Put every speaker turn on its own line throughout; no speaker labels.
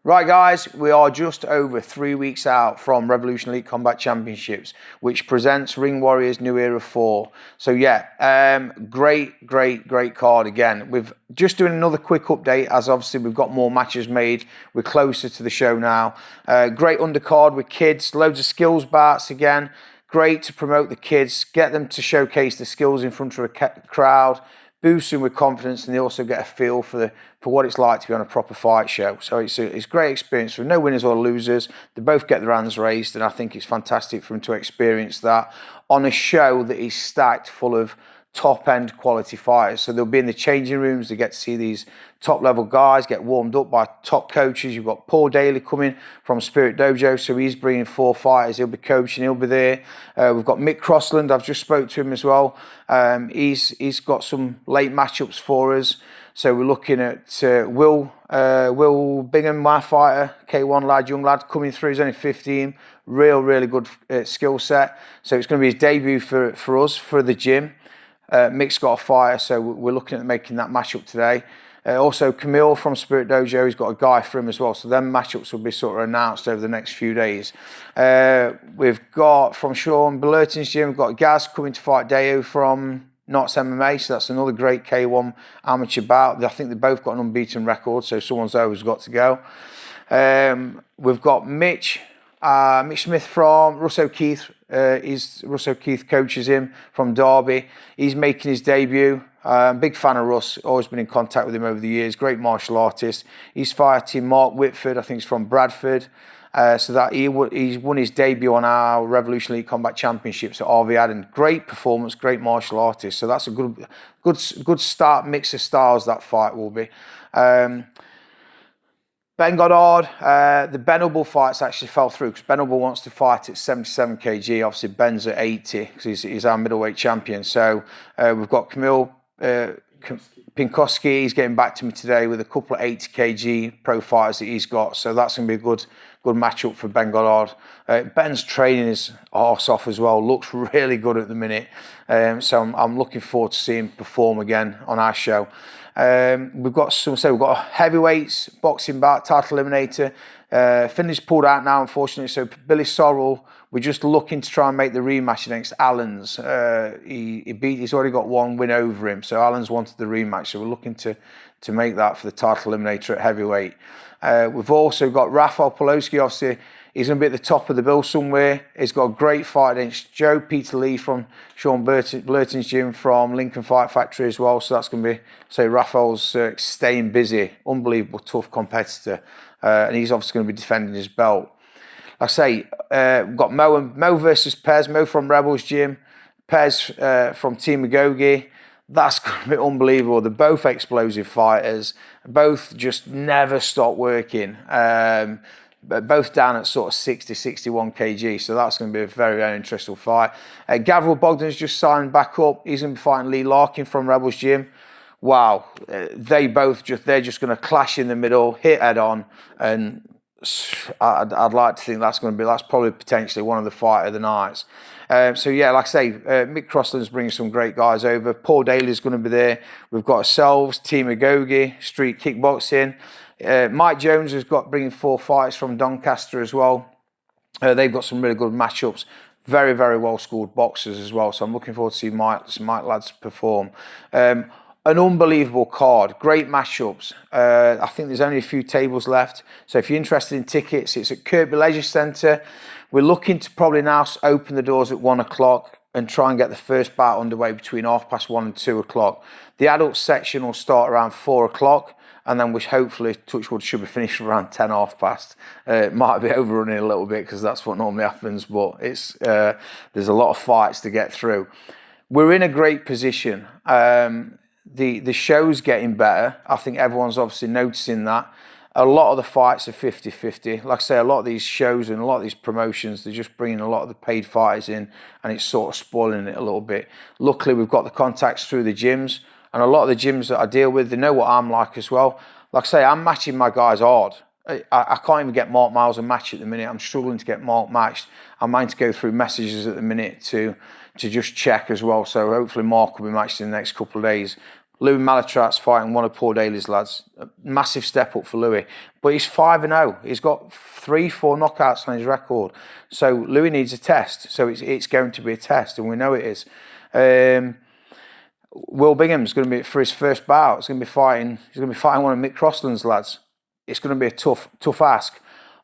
Right guys, we are just over 3 weeks out from Revolution Elite Combat Championships, which presents Ring Warriors New Era 4. So yeah, great card again. We've just doing another quick update as obviously we've got more matches made. We're closer to the show now. Great undercard with kids, loads of skills bouts again. Great to promote the kids, get them to showcase the skills in front of a crowd, boost them with confidence, and they also get a feel for what it's like to be on a proper fight show. So it's a great experience for no winners or losers. They both get their hands raised, and I think it's fantastic for them to experience that on a show that is stacked full of top-end quality fighters. So they'll be in the changing rooms. They get to see these top-level guys get warmed up by top coaches. You've got Daley coming from Spirit Dojo, so he's bringing 4 fighters. He'll be coaching. He'll be there. We've got Mick Crossland. I've just spoke to him as well. He's got some late matchups for us. So we're looking at Will Bingham, my fighter, K1 lad, young lad, coming through. He's only 15. Really good skill set. So it's going to be his debut for us, for the gym. Mick's got a fighter, so we're looking at making that matchup today. Also, Camille from Spirit Dojo, he's got a guy for him as well. So them matchups will be sort of announced over the next few days. We've got from Sean Bulletin's gym, we've got Gaz coming to fight Deo from Knots MMA. So that's another great K1 amateur bout. I think they've both got an unbeaten record, so someone's always got to go. We've got Mitch Smith from Russ O'Keefe. Russ O'Keefe coaches him from Derby. He's making his debut. Big fan of Russ, always been in contact with him over the years. Great martial artist. He's fighting Mark Whitford, I think he's from Bradford. So that he's won his debut on our Revolution Elite Combat Championships at RV Adden. Great performance, great martial artist. So that's a good start, mix of styles that fight will be. Ben Goddard, the Benable fights actually fell through because Benable wants to fight at 77 kg. Obviously, Ben's at 80 because he's our middleweight champion. So we've got Camille Pinkowski. He's getting back to me today with a couple of 80 kg pro fighters that he's got. So that's going to be a good matchup for Ben Goddard. Ben's training his arse off as well. Looks really good at the minute. So I'm looking forward to seeing him perform again on our show. We've got heavyweights, boxing bout, title eliminator. Finley's pulled out now, unfortunately. So Billy Sorrell, we're just looking to try and make the rematch against Allen's. He's already got one win over him. So Allen's wanted the rematch. So we're looking to make that for the title eliminator at heavyweight. We've also got Rafael Polowski, obviously. He's going to be at the top of the bill somewhere. He's got a great fight against Joe Peter Lee from Sean Blurton's gym from Lincoln Fight Factory as well. So that's going to be, so Rafael's staying busy. Unbelievable tough competitor. And he's obviously going to be defending his belt. Like I say, we've got Mo versus Pez. Mo from Rebels Gym. Pez from Team Agogi. That's going to be unbelievable. They're both explosive fighters. Both just never stop working. Both down at sort of 60, 61 kg. So that's going to be a very interesting fight. Gavril Bogdan's just signed back up. He's going to be fighting Lee Larkin from Rebels Gym. Wow. They're just going to clash in the middle, hit head on. And I'd like to think that's probably potentially one of the fight of the nights. So yeah, like I say, Mick Crossland's bringing some great guys over. Paul Daley's going to be there. We've got ourselves, Team Agogi, Street Kickboxing. Mike Jones has got bringing 4 fights from Doncaster as well. They've got some really good matchups. Very well schooled boxers as well. So I'm looking forward to see Mike lads perform. An unbelievable card, great matchups. I think there's only a few tables left. So if you're interested in tickets, it's at Kirkby Leisure Centre. We're looking to probably now open the doors at 1 o'clock and try and get the first bout underway between 1:30 and 2 o'clock. The adult section will start around 4 o'clock. And then which hopefully, touchwood, should be finished around 10 1/2. It might be overrunning a little bit because that's what normally happens, but there's a lot of fights to get through. We're in a great position. The show's getting better. I think everyone's obviously noticing that. A lot of the fights are 50-50. Like I say, a lot of these shows and a lot of these promotions, they're just bringing a lot of the paid fighters in and it's sort of spoiling it a little bit. Luckily, we've got the contacts through the gyms. And a lot of the gyms that I deal with, they know what I'm like as well. Like I say, I'm matching my guys hard. I can't even get Mark Miles a match at the minute. I'm struggling to get Mark matched. I'm having to go through messages at the minute to just check as well. So hopefully Mark will be matched in the next couple of days. Louis Malatrat's fighting one of Paul Daley's lads. A massive step up for Louis. But he's 5-0. He's got 3-4 knockouts on his record. So Louis needs a test. So it's going to be a test, and we know it is. Will Bingham's going to be for his first bout. He's going to be fighting one of Mick Crossland's lads. It's going to be a tough ask.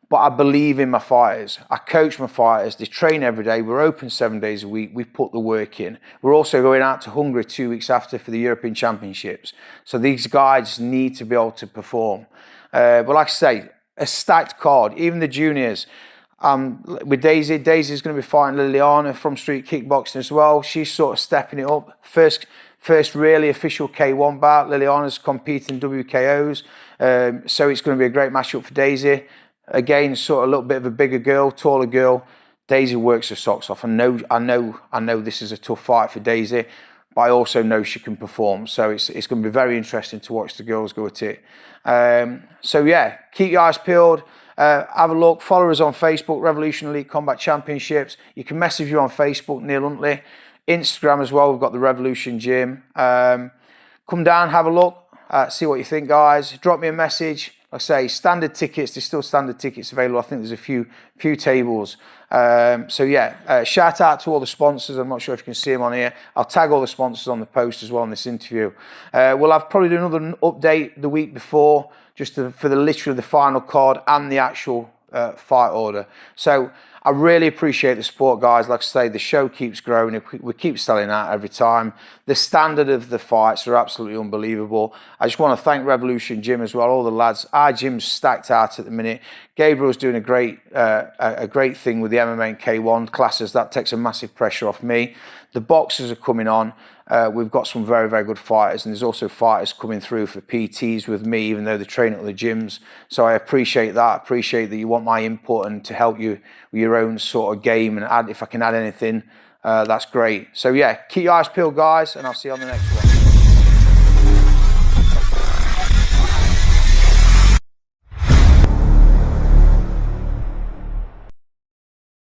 But I believe in my fighters. I coach my fighters. They train every day. We're open 7 days a week. We put the work in. We're also going out to Hungary 2 weeks after for the European Championships. So these guys need to be able to perform. But like I say, a stacked card. Even the juniors. With Daisy. Daisy's going to be fighting Liliana from Street Kickboxing as well. She's sort of stepping it up. First really official K1 bout. Liliana's competing WKOs. So it's going to be a great matchup for Daisy. Again, sort of a little bit of a bigger girl, taller girl. Daisy works her socks off. I know this is a tough fight for Daisy, but I also know she can perform. So it's going to be very interesting to watch the girls go at it. So yeah, keep your eyes peeled. Have a look. Follow us on Facebook, Revolution Elite Combat Championships. You can message you on Facebook, Neil Huntley. Instagram as well. We've got the Revolution Gym. Come down, have a look. See what you think, guys. Drop me a message. Like I say, standard tickets. There's still standard tickets available. I think there's a few tables. So yeah, shout out to all the sponsors. I'm not sure if you can see them on here. I'll tag all the sponsors on the post as well in this interview. We'll have probably do another update the week before, just for literally the final card and the actual fight order. So I really appreciate the support, guys. Like I say, the show keeps growing. We keep selling out every time. The standard of the fights are absolutely unbelievable. I just want to thank Revolution Gym as well, all the lads. Our gym's stacked out at the minute. Gabriel's doing a great thing with the MMA and K1 classes. That takes a massive pressure off me. The boxers are coming on. We've got some very, very good fighters, and there's also fighters coming through for PTs with me, even though they're training at the gyms. So I appreciate that. I appreciate that you want my input and to help you with your own sort of game, and if I can add anything, that's great. So yeah, keep your eyes peeled, guys, and I'll see you on the next one.